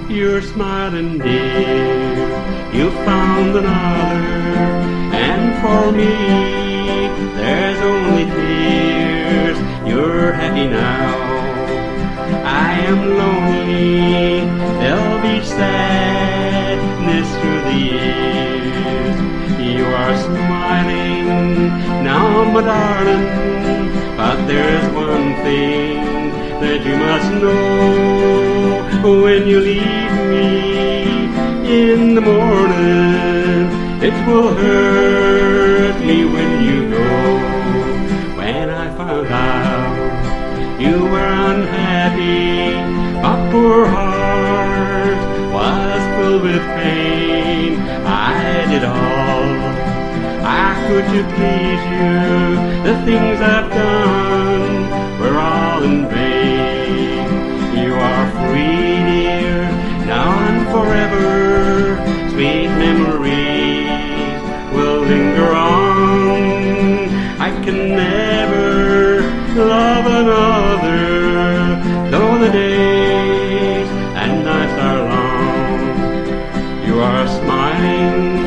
you're smiling, dear. You found another, and for me, there's only tears. You're happy now. I am lonely. There'll be sadness through the years. You are smiling now, my darling, but there's one thing that you must know. When you leave me in the morning, it will hurt me when you go. When I found out you were unhappy, my poor heart was filled with pain. I did all I could to please you. The things I've done were all in vain. You are free, dear, now and forever. Sweet memories will linger on. I can never love another, though the days and nights are long. You are smiling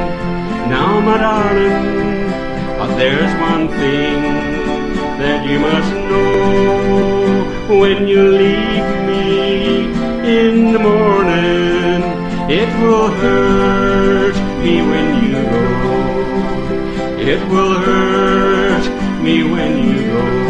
now, my darling, but there's one thing that you must know. When you leave me in the morning, it will hurt me when you go. It will hurt me when you go.